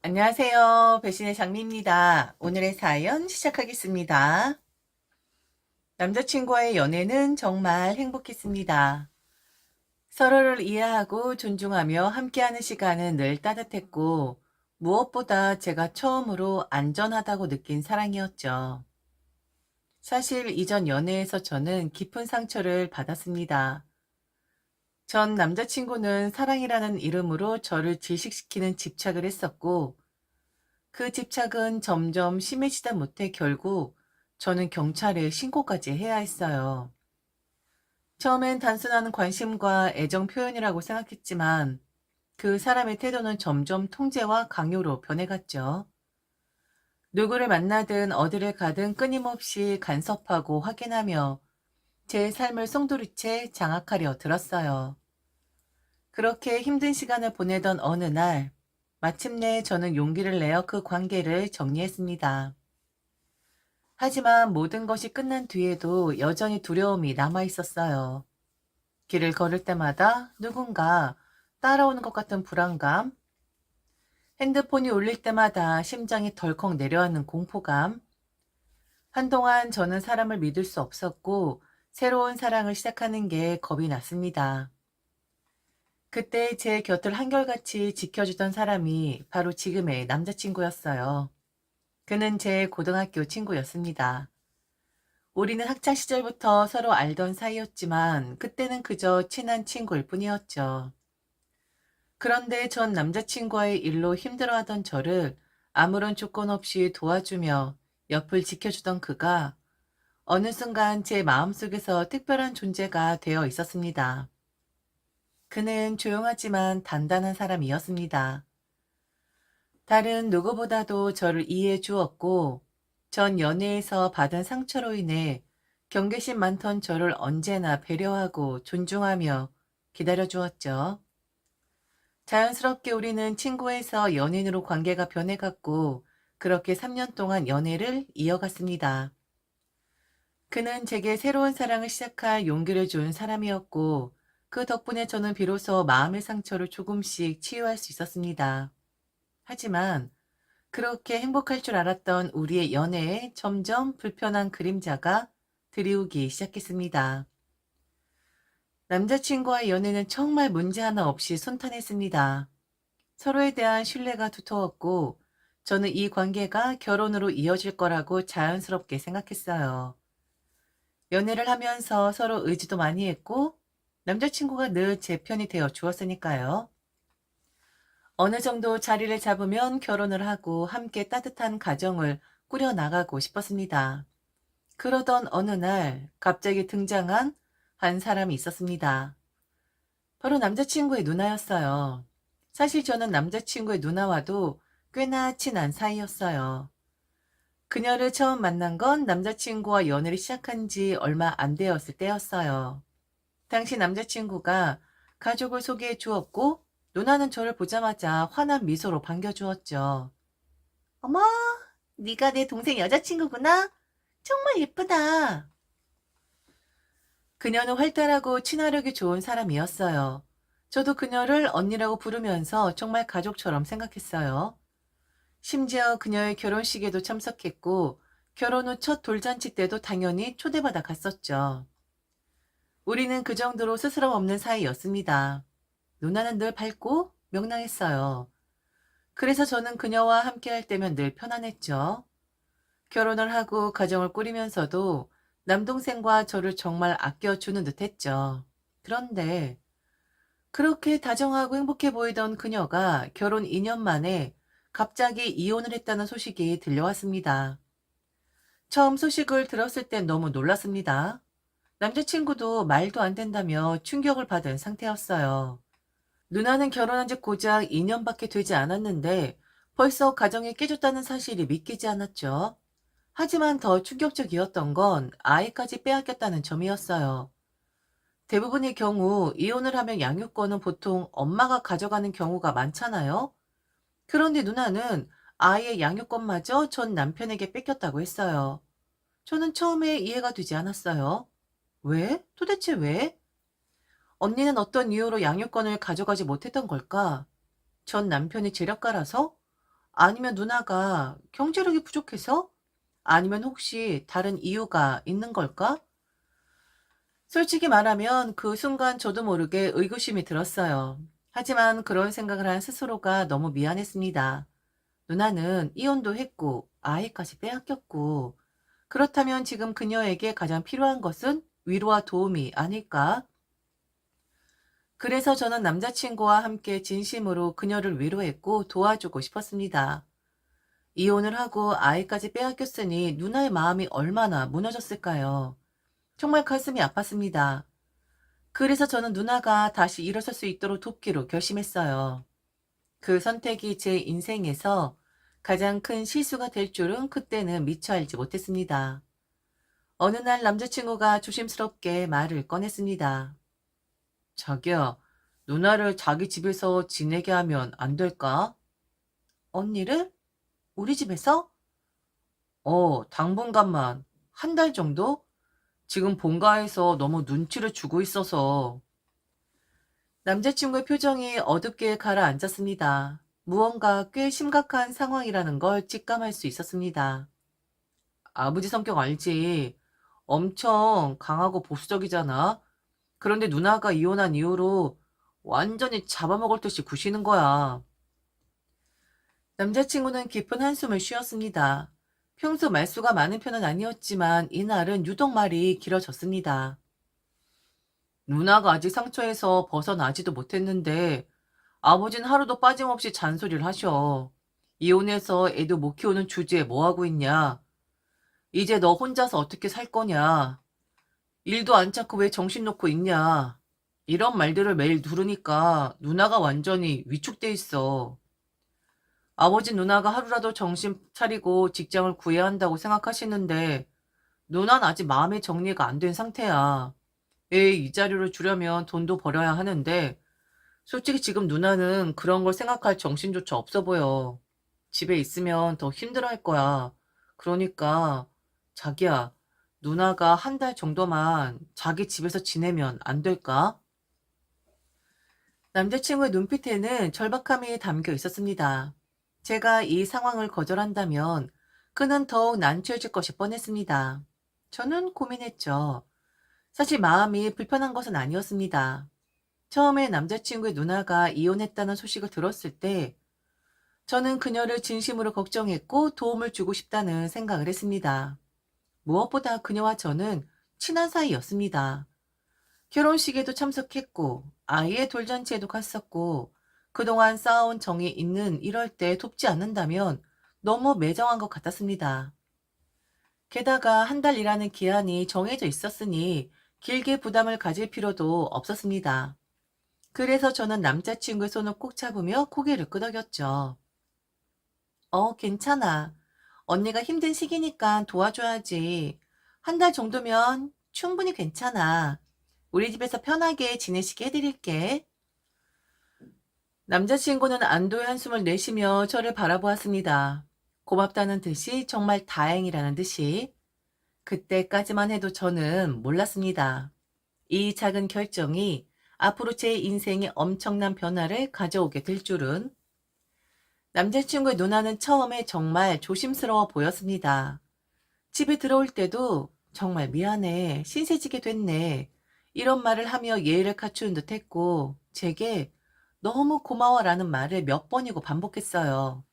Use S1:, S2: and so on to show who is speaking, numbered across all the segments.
S1: 안녕하세요. 배신의 장미입니다. 오늘의 사연 시작하겠습니다. 남자친구와의 연애는 정말 행복했습니다. 서로를 이해하고 존중하며 함께하는 시간은 늘 따뜻했고, 무엇보다 제가 처음으로 안전하다고 느낀 사랑이었죠. 사실 이전 연애에서 저는 깊은 상처를 받았습니다. 전 남자친구는 사랑이라는 이름으로 저를 질식시키는 집착을 했었고, 그 집착은 점점 심해지다 못해 결국 저는 경찰에 신고까지 해야 했어요. 처음엔 단순한 관심과 애정 표현이라고 생각했지만 그 사람의 태도는 점점 통제와 강요로 변해갔죠. 누구를 만나든 어디를 가든 끊임없이 간섭하고 확인하며 제 삶을 송두리째 장악하려 들었어요. 그렇게 힘든 시간을 보내던 어느 날, 마침내 저는 용기를 내어 그 관계를 정리했습니다. 하지만 모든 것이 끝난 뒤에도 여전히 두려움이 남아 있었어요. 길을 걸을 때마다 누군가 따라오는 것 같은 불안감, 핸드폰이 울릴 때마다 심장이 덜컥 내려앉는 공포감. 한동안 저는 사람을 믿을 수 없었고 새로운 사랑을 시작하는 게 겁이 났습니다. 그때 제 곁을 한결같이 지켜주던 사람이 바로 지금의 남자친구였어요. 그는 제 고등학교 친구였습니다. 우리는 학창 시절부터 서로 알던 사이였지만 그때는 그저 친한 친구일 뿐이었죠. 그런데 전 남자친구와의 일로 힘들어하던 저를 아무런 조건 없이 도와주며 옆을 지켜주던 그가 어느 순간 제 마음속에서 특별한 존재가 되어 있었습니다. 그는 조용하지만 단단한 사람이었습니다. 다른 누구보다도 저를 이해해 주었고, 전 연애에서 받은 상처로 인해 경계심 많던 저를 언제나 배려하고 존중하며 기다려 주었죠. 자연스럽게 우리는 친구에서 연인으로 관계가 변해갔고, 그렇게 3년 동안 연애를 이어갔습니다. 그는 제게 새로운 사랑을 시작할 용기를 준 사람이었고, 그 덕분에 저는 비로소 마음의 상처를 조금씩 치유할 수 있었습니다. 하지만 그렇게 행복할 줄 알았던 우리의 연애에 점점 불편한 그림자가 드리우기 시작했습니다. 남자친구와의 연애는 정말 문제 하나 없이 순탄했습니다. 서로에 대한 신뢰가 두터웠고, 저는 이 관계가 결혼으로 이어질 거라고 자연스럽게 생각했어요. 연애를 하면서 서로 의지도 많이 했고, 남자친구가 늘 제 편이 되어 주었으니까요. 어느 정도 자리를 잡으면 결혼을 하고 함께 따뜻한 가정을 꾸려나가고 싶었습니다. 그러던 어느 날 갑자기 등장한 한 사람이 있었습니다. 바로 남자친구의 누나였어요. 사실 저는 남자친구의 누나와도 꽤나 친한 사이였어요. 그녀를 처음 만난 건 남자친구와 연애를 시작한 지 얼마 안 되었을 때였어요. 당시 남자친구가 가족을 소개해 주었고, 누나는 저를 보자마자 환한 미소로 반겨주었죠. 어머, 네가 내 동생 여자친구구나? 정말 예쁘다. 그녀는 활달하고 친화력이 좋은 사람이었어요. 저도 그녀를 언니라고 부르면서 정말 가족처럼 생각했어요. 심지어 그녀의 결혼식에도 참석했고, 결혼 후 첫 돌잔치 때도 당연히 초대받아 갔었죠. 우리는 그 정도로 스스럼 없는 사이였습니다. 누나는 늘 밝고 명랑했어요. 그래서 저는 그녀와 함께할 때면 늘 편안했죠. 결혼을 하고 가정을 꾸리면서도 남동생과 저를 정말 아껴주는 듯 했죠. 그런데 그렇게 다정하고 행복해 보이던 그녀가 결혼 2년 만에 갑자기 이혼을 했다는 소식이 들려왔습니다. 처음 소식을 들었을 땐 너무 놀랐습니다. 남자친구도 말도 안 된다며 충격을 받은 상태였어요. 누나는 결혼한 지 고작 2년밖에 되지 않았는데 벌써 가정이 깨졌다는 사실이 믿기지 않았죠. 하지만 더 충격적이었던 건 아이까지 빼앗겼다는 점이었어요. 대부분의 경우 이혼을 하면 양육권은 보통 엄마가 가져가는 경우가 많잖아요. 그런데 누나는 아이의 양육권마저 전 남편에게 뺏겼다고 했어요. 저는 처음에 이해가 되지 않았어요. 왜? 도대체 왜? 언니는 어떤 이유로 양육권을 가져가지 못했던 걸까? 전 남편이 재력가라서? 아니면 누나가 경제력이 부족해서? 아니면 혹시 다른 이유가 있는 걸까? 솔직히 말하면 그 순간 저도 모르게 의구심이 들었어요. 하지만 그런 생각을 한 스스로가 너무 미안했습니다. 누나는 이혼도 했고 아이까지 빼앗겼고 그렇다면 지금 그녀에게 가장 필요한 것은 위로와 도움이 아닐까? 그래서 저는 남자친구와 함께 진심으로 그녀를 위로했고 도와주고 싶었습니다. 이혼을 하고 아이까지 빼앗겼으니 누나의 마음이 얼마나 무너졌을까요? 정말 가슴이 아팠습니다. 그래서 저는 누나가 다시 일어설 수 있도록 돕기로 결심했어요. 그 선택이 제 인생에서 가장 큰 실수가 될 줄은 그때는 미처 알지 못했습니다. 어느 날 남자친구가 조심스럽게 말을 꺼냈습니다. 자기야, 누나를 자기 집에서 지내게 하면 안 될까? 언니를? 우리 집에서? 당분간만. 한 달 정도? 지금 본가에서 너무 눈치를 주고 있어서. 남자친구의 표정이 어둡게 가라앉았습니다. 무언가 꽤 심각한 상황이라는 걸 직감할 수 있었습니다. 아버지 성격 알지? 엄청 강하고 보수적이잖아? 그런데 누나가 이혼한 이후로 완전히 잡아먹을 듯이 구시는 거야. 남자친구는 깊은 한숨을 쉬었습니다. 평소 말수가 많은 편은 아니었지만 이날은 유독 말이 길어졌습니다. 누나가 아직 상처에서 벗어나지도 못했는데 아버진 하루도 빠짐없이 잔소리를 하셔. 이혼해서 애도 못 키우는 주제에 뭐 하고 있냐? 이제 너 혼자서 어떻게 살 거냐? 일도 안 찾고 왜 정신 놓고 있냐? 이런 말들을 매일 들으니까 누나가 완전히 위축돼 있어. 아버지 누나가 하루라도 정신 차리고 직장을 구해야 한다고 생각하시는데 누나는 아직 마음의 정리가 안 된 상태야. 애 이자료를 주려면 돈도 벌어야 하는데 솔직히 지금 누나는 그런 걸 생각할 정신조차 없어 보여. 집에 있으면 더 힘들어할 거야. 그러니까 자기야, 누나가 한 달 정도만 자기 집에서 지내면 안 될까? 남자친구의 눈빛에는 절박함이 담겨 있었습니다. 제가 이 상황을 거절한다면 그는 더욱 난처해질 것이 뻔했습니다. 저는 고민했죠. 사실 마음이 불편한 것은 아니었습니다. 처음에 남자친구의 누나가 이혼했다는 소식을 들었을 때 저는 그녀를 진심으로 걱정했고 도움을 주고 싶다는 생각을 했습니다. 무엇보다 그녀와 저는 친한 사이였습니다. 결혼식에도 참석했고 아이의 돌잔치에도 갔었고 그동안 쌓아온 정이 있는 이럴 때 돕지 않는다면 너무 매정한 것 같았습니다. 게다가 한 달 일하는 기한이 정해져 있었으니 길게 부담을 가질 필요도 없었습니다. 그래서 저는 남자친구의 손을 꼭 잡으며 고개를 끄덕였죠. 괜찮아. 언니가 힘든 시기니까 도와줘야지. 한 달 정도면 충분히 괜찮아. 우리 집에서 편하게 지내시게 해드릴게. 남자친구는 안도의 한숨을 내쉬며 저를 바라보았습니다. 고맙다는 듯이 정말 다행이라는 듯이. 그때까지만 해도 저는 몰랐습니다. 이 작은 결정이 앞으로 제 인생에 엄청난 변화를 가져오게 될 줄은. 남자친구의 누나는 처음에 정말 조심스러워 보였습니다. 집에 들어올 때도 정말 미안해, 신세지게 됐네. 이런 말을 하며 예의를 갖추는 듯 했고, 제게 너무 고마워라는 말을 몇 번이고 반복했어요.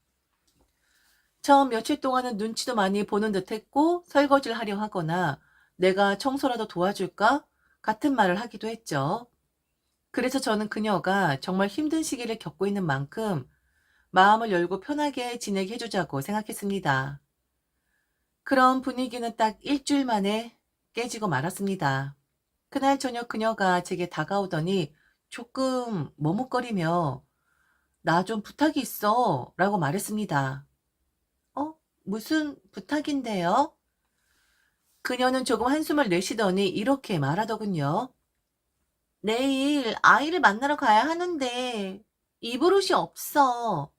S1: 처음 며칠 동안은 눈치도 많이 보는 듯 했고, 설거지를 하려 하거나, 내가 청소라도 도와줄까? 같은 말을 하기도 했죠. 그래서 저는 그녀가 정말 힘든 시기를 겪고 있는 만큼 마음을 열고 편하게 지내게 해주자고 생각했습니다. 그런 분위기는 딱 일주일 만에 깨지고 말았습니다. 그날 저녁 그녀가 제게 다가오더니 조금 머뭇거리며 나 좀 부탁이 있어 라고 말했습니다. 무슨 부탁인데요? 그녀는 조금 한숨을 내쉬더니 이렇게 말하더군요. 내일 아이를 만나러 가야 하는데 입을 옷이 없어.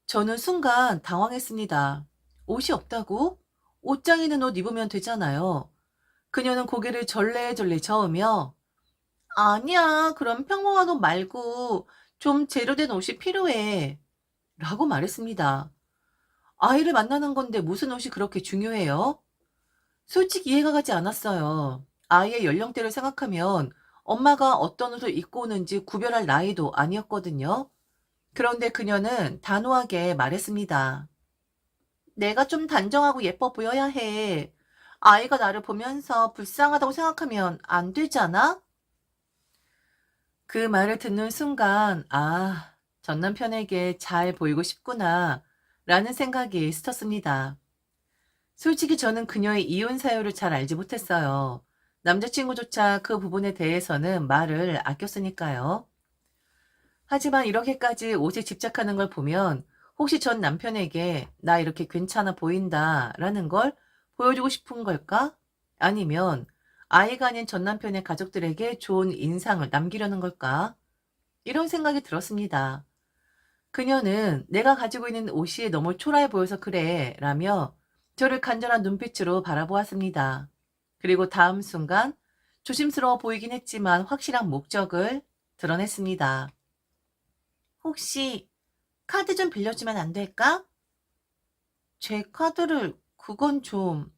S1: 저는 순간 당황했습니다. 옷이 없다고? 옷장에 있는 옷 입으면 되잖아요. 그녀는 고개를 절레절레 저으며 아니야, 그럼 평범한 옷 말고 좀 재료된 옷이 필요해. 라고 말했습니다. 아이를 만나는 건데 무슨 옷이 그렇게 중요해요? 솔직히 이해가 가지 않았어요. 아이의 연령대를 생각하면 엄마가 어떤 옷을 입고 오는지 구별할 나이도 아니었거든요. 그런데 그녀는 단호하게 말했습니다. 내가 좀 단정하고 예뻐 보여야 해. 아이가 나를 보면서 불쌍하다고 생각하면 안 되잖아? 그 말을 듣는 순간, 아, 전 남편에게 잘 보이고 싶구나, 라는 생각이 스쳤습니다. 솔직히 저는 그녀의 이혼 사유를 잘 알지 못했어요. 남자친구조차 그 부분에 대해서는 말을 아꼈으니까요. 하지만 이렇게까지 옷에 집착하는 걸 보면 혹시 전 남편에게 나 이렇게 괜찮아 보인다 라는 걸 보여주고 싶은 걸까? 아니면 아이가 아닌 전 남편의 가족들에게 좋은 인상을 남기려는 걸까? 이런 생각이 들었습니다. 그녀는 내가 가지고 있는 옷이 너무 초라해 보여서 그래 라며 저를 간절한 눈빛으로 바라보았습니다. 그리고 다음 순간 조심스러워 보이긴 했지만 확실한 목적을 드러냈습니다. 혹시 카드 좀 빌려주면 안 될까? 제 카드를, 그건 좀.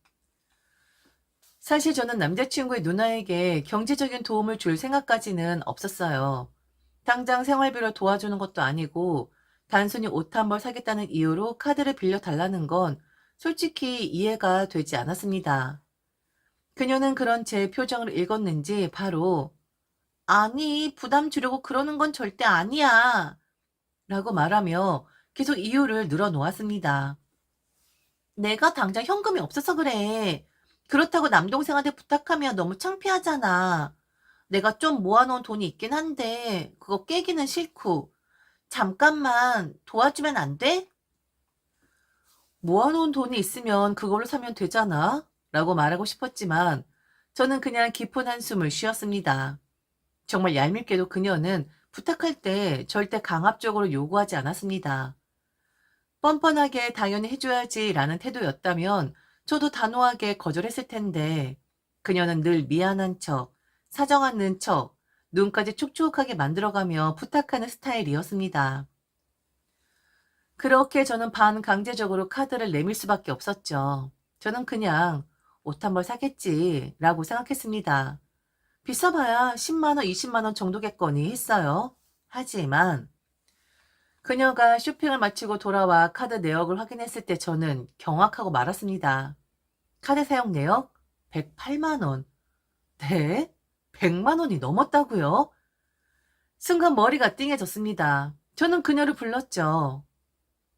S1: 사실 저는 남자친구의 누나에게 경제적인 도움을 줄 생각까지는 없었어요. 당장 생활비를 도와주는 것도 아니고 단순히 옷 한 벌 사겠다는 이유로 카드를 빌려달라는 건 솔직히 이해가 되지 않았습니다. 그녀는 그런 제 표정을 읽었는지 바로 아니, 부담 주려고 그러는 건 절대 아니야. 라고 말하며 계속 이유를 늘어놓았습니다. 내가 당장 현금이 없어서 그래. 그렇다고 남동생한테 부탁하면 너무 창피하잖아. 내가 좀 모아놓은 돈이 있긴 한데 그거 깨기는 싫고 잠깐만 도와주면 안 돼? 모아놓은 돈이 있으면 그걸로 사면 되잖아. 라고 말하고 싶었지만 저는 그냥 깊은 한숨을 쉬었습니다. 정말 얄밉게도 그녀는 부탁할 때 절대 강압적으로 요구하지 않았습니다. 뻔뻔하게 당연히 해줘야지라는 태도였다면 저도 단호하게 거절했을 텐데 그녀는 늘 미안한 척, 사정 않는 척, 눈까지 촉촉하게 만들어가며 부탁하는 스타일이었습니다. 그렇게 저는 반강제적으로 카드를 내밀 수밖에 없었죠. 저는 그냥 옷 한 벌 사겠지라고 생각했습니다. 비싸봐야 10만 원, 20만 원 정도겠거니 했어요. 하지만 그녀가 쇼핑을 마치고 돌아와 카드 내역을 확인했을 때 저는 경악하고 말았습니다. 카드 사용 내역 108만 원. 네? 100만 원이 넘었다고요? 순간 머리가 띵해졌습니다. 저는 그녀를 불렀죠.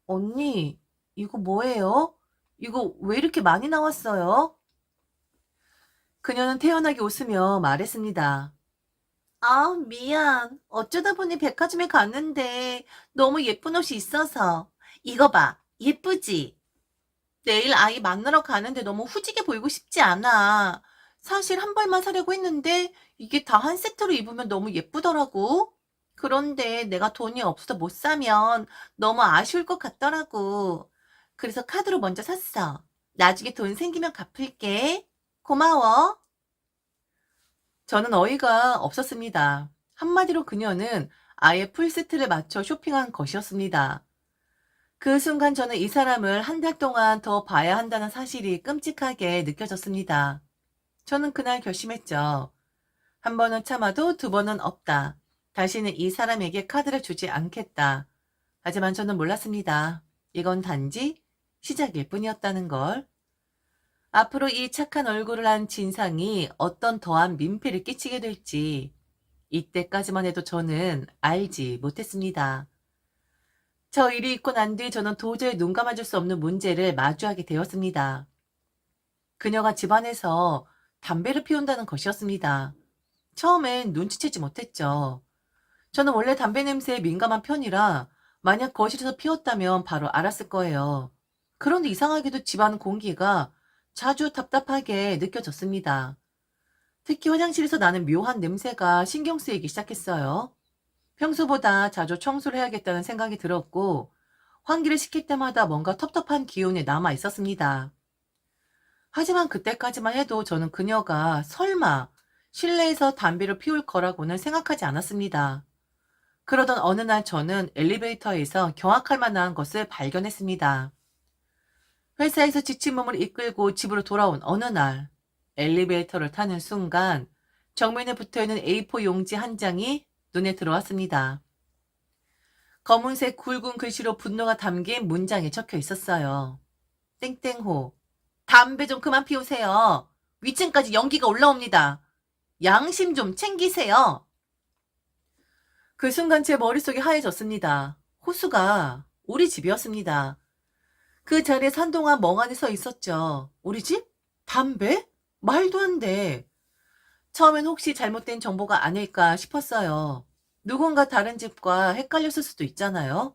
S1: 언니, 이거 뭐예요? 이거 왜 이렇게 많이 나왔어요? 그녀는 태연하게 웃으며 말했습니다. 아, 미안. 어쩌다 보니 백화점에 갔는데 너무 예쁜 옷이 있어서. 이거 봐. 예쁘지? 내일 아이 만나러 가는데 너무 후지게 보이고 싶지 않아. 사실 한 벌만 사려고 했는데 이게 다 한 세트로 입으면 너무 예쁘더라고. 그런데 내가 돈이 없어서 못 사면 너무 아쉬울 것 같더라고. 그래서 카드로 먼저 샀어. 나중에 돈 생기면 갚을게. 고마워. 저는 어이가 없었습니다. 한마디로 그녀는 아예 풀세트를 맞춰 쇼핑한 것이었습니다. 그 순간 저는 이 사람을 한 달 동안 더 봐야 한다는 사실이 끔찍하게 느껴졌습니다. 저는 그날 결심했죠. 한 번은 참아도 두 번은 없다. 다시는 이 사람에게 카드를 주지 않겠다. 하지만 저는 몰랐습니다. 이건 단지 시작일 뿐이었다는 걸. 앞으로 이 착한 얼굴을 한 진상이 어떤 더한 민폐를 끼치게 될지 이때까지만 해도 저는 알지 못했습니다. 저 일이 있고 난 뒤 저는 도저히 눈 감아줄 수 없는 문제를 마주하게 되었습니다. 그녀가 집안에서 담배를 피운다는 것이었습니다. 처음엔 눈치채지 못했죠. 저는 원래 담배 냄새에 민감한 편이라 만약 거실에서 피웠다면 바로 알았을 거예요. 그런데 이상하게도 집안 공기가 자주 답답하게 느껴졌습니다. 특히 화장실에서 나는 묘한 냄새가 신경 쓰이기 시작했어요. 평소보다 자주 청소를 해야겠다는 생각이 들었고 환기를 시킬 때마다 뭔가 텁텁한 기운이 남아 있었습니다. 하지만 그때까지만 해도 저는 그녀가 설마 실내에서 담배를 피울 거라고는 생각하지 않았습니다. 그러던 어느 날 저는 엘리베이터에서 경악할 만한 것을 발견했습니다. 회사에서 지친 몸을 이끌고 집으로 돌아온 어느 날, 엘리베이터를 타는 순간 정면에 붙어있는 A4 용지 한 장이 눈에 들어왔습니다. 검은색 굵은 글씨로 분노가 담긴 문장이 적혀 있었어요. 땡땡호. 담배 좀 그만 피우세요. 위층까지 연기가 올라옵니다. 양심 좀 챙기세요. 그 순간 제 머릿속이 하얘졌습니다. 호수가 우리 집이었습니다. 그 자리에 한동안 멍하니 서 있었죠. 우리 집? 담배? 말도 안 돼. 처음엔 혹시 잘못된 정보가 아닐까 싶었어요. 누군가 다른 집과 헷갈렸을 수도 있잖아요.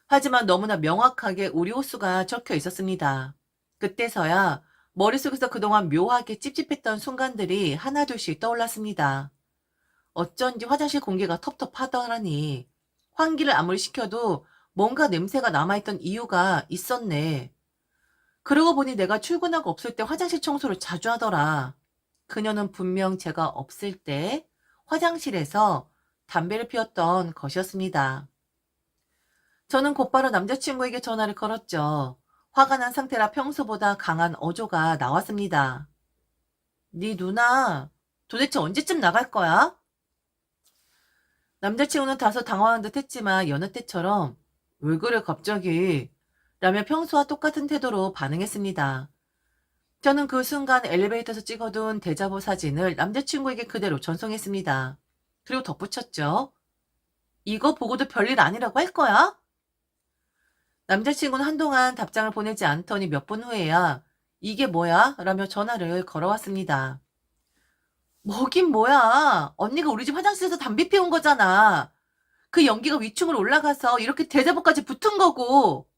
S1: 하지만 너무나 명확하게 우리 호수가 적혀 있었습니다. 그때서야 머릿속에서 그동안 묘하게 찝찝했던 순간들이 하나둘씩 떠올랐습니다. 어쩐지 화장실 공기가 텁텁하더라니. 환기를 아무리 시켜도 뭔가 냄새가 남아있던 이유가 있었네. 그러고 보니 내가 출근하고 없을 때 화장실 청소를 자주 하더라. 그녀는 분명 제가 없을 때 화장실에서 담배를 피웠던 것이었습니다. 저는 곧바로 남자친구에게 전화를 걸었죠. 화가 난 상태라 평소보다 강한 어조가 나왔습니다. 네 누나 도대체 언제쯤 나갈 거야? 남자친구는 다소 당황한 듯 했지만 여느 때처럼 왜 그래 갑자기? 라며 평소와 똑같은 태도로 반응했습니다. 저는 그 순간 엘리베이터에서 찍어둔 대자보 사진을 남자친구에게 그대로 전송했습니다. 그리고 덧붙였죠. 이거 보고도 별일 아니라고 할 거야? 남자친구는 한동안 답장을 보내지 않더니 몇 분 후에야 이게 뭐야? 라며 전화를 걸어왔습니다. 뭐긴 뭐야. 언니가 우리 집 화장실에서 담배 피운 거잖아. 그 연기가 위층으로 올라가서 이렇게 대자보까지 붙은 거고.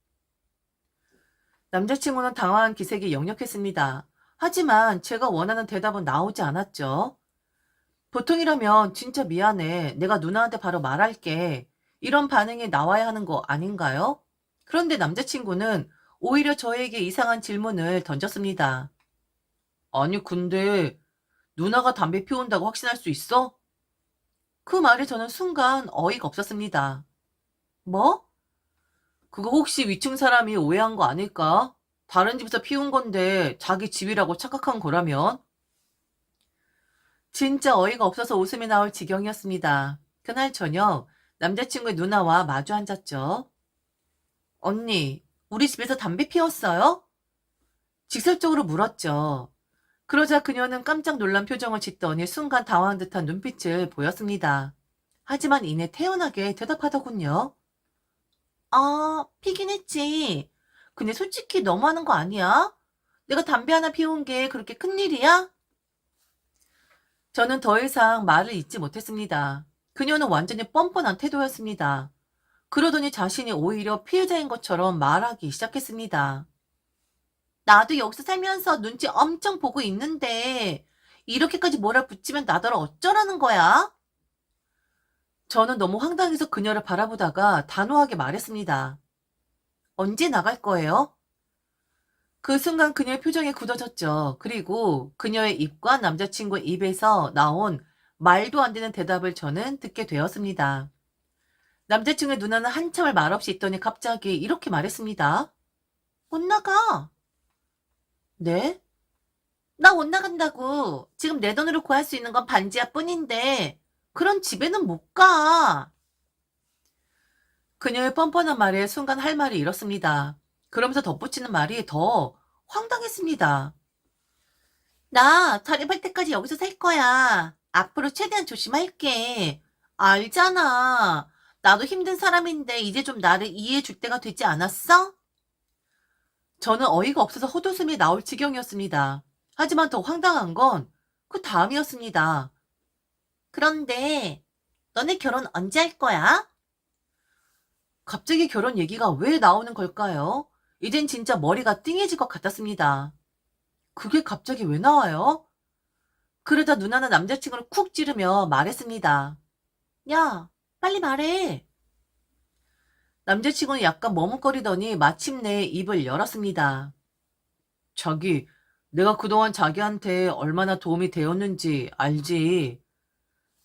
S1: 남자친구는 당황한 기색이 역력했습니다. 하지만 제가 원하는 대답은 나오지 않았죠. 보통이라면 진짜 미안해. 내가 누나한테 바로 말할게. 이런 반응이 나와야 하는 거 아닌가요? 그런데 남자친구는 오히려 저에게 이상한 질문을 던졌습니다. 아니, 근데 누나가 담배 피운다고 확신할 수 있어? 그 말에 저는 순간 어이가 없었습니다. 뭐? 그거 혹시 위층 사람이 오해한 거 아닐까? 다른 집에서 피운 건데 자기 집이라고 착각한 거라면? 진짜 어이가 없어서 웃음이 나올 지경이었습니다. 그날 저녁 남자친구의 누나와 마주 앉았죠. 언니, 우리 집에서 담배 피웠어요? 직설적으로 물었죠. 그러자 그녀는 깜짝 놀란 표정을 짓더니 순간 당황한 듯한 눈빛을 보였습니다. 하지만 이내 태연하게 대답하더군요. 아, 피긴 했지. 근데 솔직히 너무하는 거 아니야? 내가 담배 하나 피운 게 그렇게 큰일이야? 저는 더 이상 말을 잇지 못했습니다. 그녀는 완전히 뻔뻔한 태도였습니다. 그러더니 자신이 오히려 피해자인 것처럼 말하기 시작했습니다. 나도 여기서 살면서 눈치 엄청 보고 있는데 이렇게까지 몰아붙이면 나더러 어쩌라는 거야? 저는 너무 황당해서 그녀를 바라보다가 단호하게 말했습니다. 언제 나갈 거예요? 그 순간 그녀의 표정이 굳어졌죠. 그리고 그녀의 입과 남자친구의 입에서 나온 말도 안 되는 대답을 저는 듣게 되었습니다. 남자친구의 누나는 한참을 말없이 있더니 갑자기 이렇게 말했습니다. 못 나가. 네? 나 못 나간다고. 지금 내 돈으로 구할 수 있는 건 반지하 뿐인데 그런 집에는 못 가. 그녀의 뻔뻔한 말에 순간 할 말이 잃었습니다. 그러면서 덧붙이는 말이 더 황당했습니다. 나 자립할 때까지 여기서 살 거야. 앞으로 최대한 조심할게. 알잖아. 나도 힘든 사람인데 이제 좀 나를 이해해 줄 때가 되지 않았어? 저는 어이가 없어서 헛웃음이 나올 지경이었습니다. 하지만 더 황당한 건 그 다음이었습니다. 그런데 너네 결혼 언제 할 거야? 갑자기 결혼 얘기가 왜 나오는 걸까요? 이젠 진짜 머리가 띵해질 것 같았습니다. 그게 갑자기 왜 나와요? 그러다 누나는 남자친구를 쿡 찌르며 말했습니다. 야, 빨리 말해. 남자친구는 약간 머뭇거리더니 마침내 입을 열었습니다. 자기, 내가 그동안 자기한테 얼마나 도움이 되었는지 알지?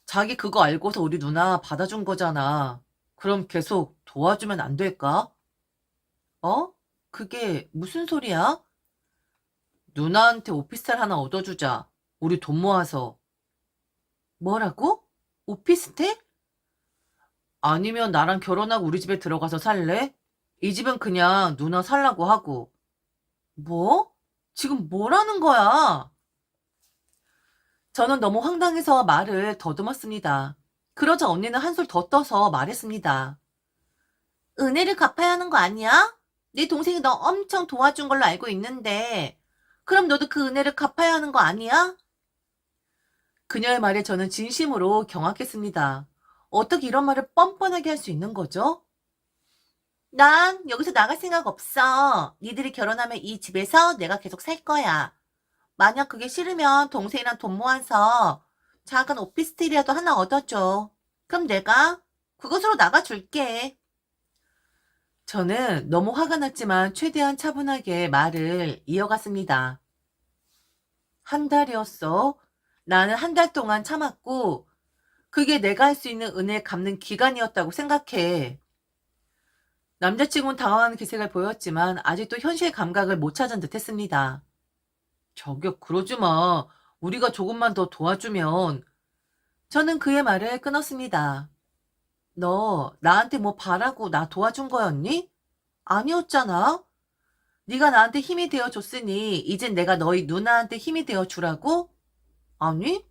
S1: 자기 그거 알고서 우리 누나 받아준 거잖아. 그럼 계속 도와주면 안 될까? 어? 그게 무슨 소리야? 누나한테 오피스텔 하나 얻어주자. 우리 돈 모아서. 뭐라고? 오피스텔? 아니면 나랑 결혼하고 우리 집에 들어가서 살래? 이 집은 그냥 누나 살라고 하고. 뭐? 지금 뭐라는 거야? 저는 너무 황당해서 말을 더듬었습니다. 그러자 언니는 한술 더 떠서 말했습니다. 은혜를 갚아야 하는 거 아니야? 네 동생이 너 엄청 도와준 걸로 알고 있는데, 그럼 너도 그 은혜를 갚아야 하는 거 아니야? 그녀의 말에 저는 진심으로 경악했습니다. 어떻게 이런 말을 뻔뻔하게 할 수 있는 거죠? 난 여기서 나갈 생각 없어. 니들이 결혼하면 이 집에서 내가 계속 살 거야. 만약 그게 싫으면 동생이랑 돈 모아서 작은 오피스텔이라도 하나 얻어줘. 그럼 내가 그것으로 나가줄게. 저는 너무 화가 났지만 최대한 차분하게 말을 이어갔습니다. 한 달이었어. 나는 한 달 동안 참았고 그게 내가 할 수 있는 은혜 갚는 기간이었다고 생각해. 남자친구는 당황하는 기색을 보였지만 아직도 현실 감각을 못 찾은 듯 했습니다. 저기요, 그러지 마. 우리가 조금만 더 도와주면. 저는 그의 말을 끊었습니다. 너 나한테 뭐 바라고 나 도와준 거였니? 아니었잖아. 네가 나한테 힘이 되어줬으니 이젠 내가 너희 누나한테 힘이 되어주라고? 아니,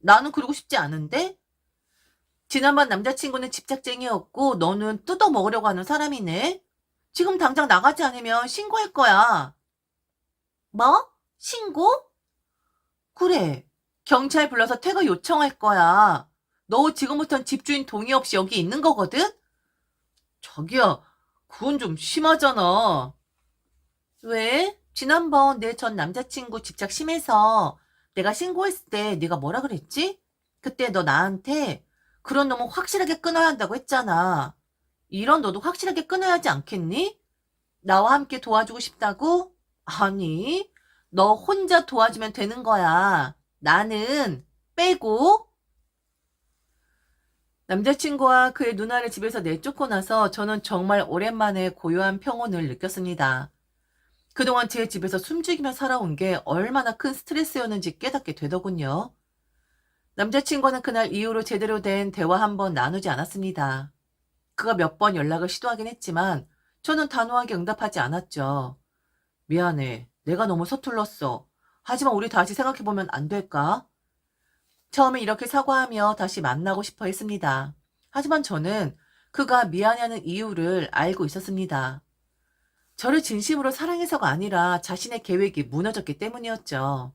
S1: 나는 그러고 싶지 않은데? 지난번 남자친구는 집착쟁이였고 너는 뜯어먹으려고 하는 사람이네. 지금 당장 나가지 않으면 신고할 거야. 뭐? 신고? 그래. 경찰 불러서 퇴거 요청할 거야. 너 지금부턴 집주인 동의 없이 여기 있는 거거든? 자기야, 그건 좀 심하잖아. 왜? 지난번 내 전 남자친구 집착 심해서 내가 신고했을 때 네가 뭐라 그랬지? 그때 너 나한테 그런 놈은 확실하게 끊어야 한다고 했잖아. 이런 너도 확실하게 끊어야 하지 않겠니? 나와 함께 도와주고 싶다고? 아니, 너 혼자 도와주면 되는 거야. 나는 빼고. 남자친구와 그의 누나를 집에서 내쫓고 나서 저는 정말 오랜만에 고요한 평온을 느꼈습니다. 그동안 제 집에서 숨죽이며 살아온 게 얼마나 큰 스트레스였는지 깨닫게 되더군요. 남자친구는 그날 이후로 제대로 된 대화 한 번 나누지 않았습니다. 그가 몇 번 연락을 시도하긴 했지만 저는 단호하게 응답하지 않았죠. 미안해. 내가 너무 서툴렀어. 하지만 우리 다시 생각해보면 안 될까? 처음에 이렇게 사과하며 다시 만나고 싶어 했습니다. 하지만 저는 그가 미안해하는 이유를 알고 있었습니다. 저를 진심으로 사랑해서가 아니라 자신의 계획이 무너졌기 때문이었죠.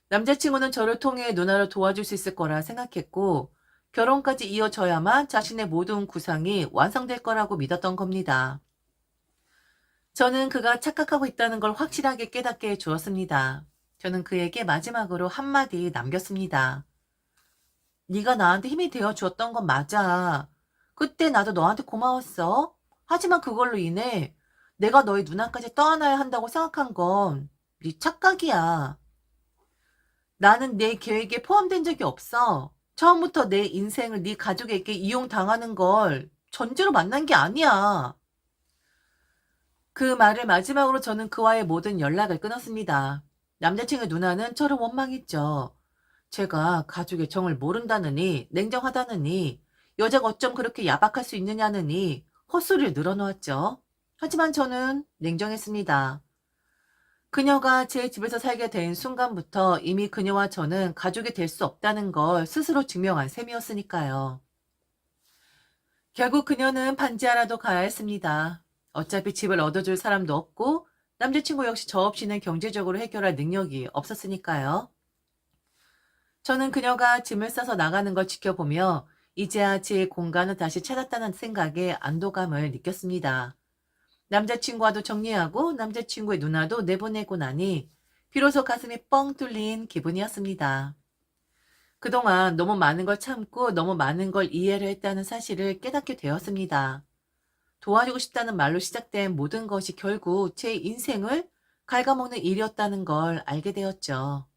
S1: 남자친구는 저를 통해 누나를 도와줄 수 있을 거라 생각했고 결혼까지 이어져야만 자신의 모든 구상이 완성될 거라고 믿었던 겁니다. 저는 그가 착각하고 있다는 걸 확실하게 깨닫게 해 주었습니다. 저는 그에게 마지막으로 한마디 남겼습니다. 네가 나한테 힘이 되어 주었던 건 맞아. 그때 나도 너한테 고마웠어. 하지만 그걸로 인해 내가 너의 누나까지 떠안아야 한다고 생각한 건 네 착각이야. 나는 내 계획에 포함된 적이 없어. 처음부터 내 인생을 네 가족에게 이용당하는 걸 전제로 만난 게 아니야. 그 말을 마지막으로 저는 그와의 모든 연락을 끊었습니다. 남자친구의 누나는 저를 원망했죠. 제가 가족의 정을 모른다느니, 냉정하다느니, 여자가 어쩜 그렇게 야박할 수 있느냐느니 헛소리를 늘어놓았죠. 하지만 저는 냉정했습니다. 그녀가 제 집에서 살게 된 순간부터 이미 그녀와 저는 가족이 될 수 없다는 걸 스스로 증명한 셈이었으니까요. 결국 그녀는 반지하라도 가야 했습니다. 어차피 집을 얻어줄 사람도 없고 남자친구 역시 저 없이는 경제적으로 해결할 능력이 없었으니까요. 저는 그녀가 짐을 싸서 나가는 걸 지켜보며 이제야 제 공간을 다시 찾았다는 생각에 안도감을 느꼈습니다. 남자친구와도 정리하고 남자친구의 누나도 내보내고 나니 비로소 가슴이 뻥 뚫린 기분이었습니다. 그동안 너무 많은 걸 참고 너무 많은 걸 이해를 했다는 사실을 깨닫게 되었습니다. 도와주고 싶다는 말로 시작된 모든 것이 결국 제 인생을 갉아먹는 일이었다는 걸 알게 되었죠.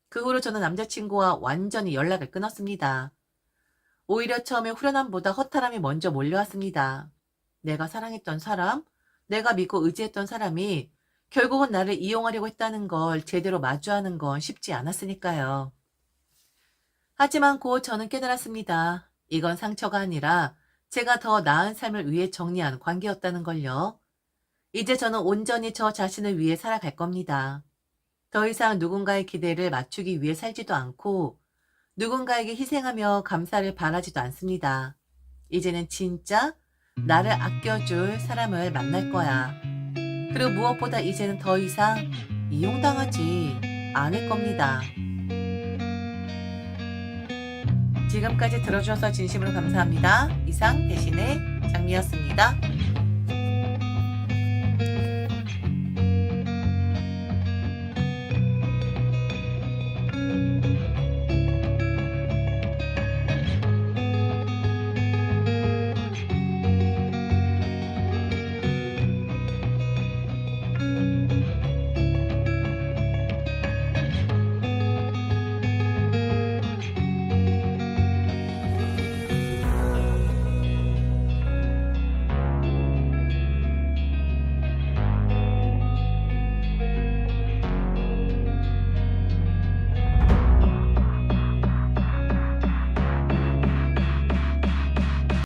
S1: 그 후로 저는 남자친구와 완전히 연락을 끊었습니다. 오히려 처음에 후련함보다 허탈함이 먼저 몰려왔습니다. 내가 사랑했던 사람, 내가 믿고 의지했던 사람이 결국은 나를 이용하려고 했다는 걸 제대로 마주하는 건 쉽지 않았으니까요. 하지만 곧 저는 깨달았습니다. 이건 상처가 아니라 제가 더 나은 삶을 위해 정리한 관계였다는 걸요. 이제 저는 온전히 저 자신을 위해 살아갈 겁니다. 더 이상 누군가의 기대를 맞추기 위해 살지도 않고 누군가에게 희생하며 감사를 바라지도 않습니다. 이제는 진짜 나를 아껴줄 사람을 만날 거야. 그리고 무엇보다 이제는 더 이상 이용당하지 않을 겁니다. 지금까지 들어주셔서 진심으로 감사합니다. 이상 대신의 장미였습니다.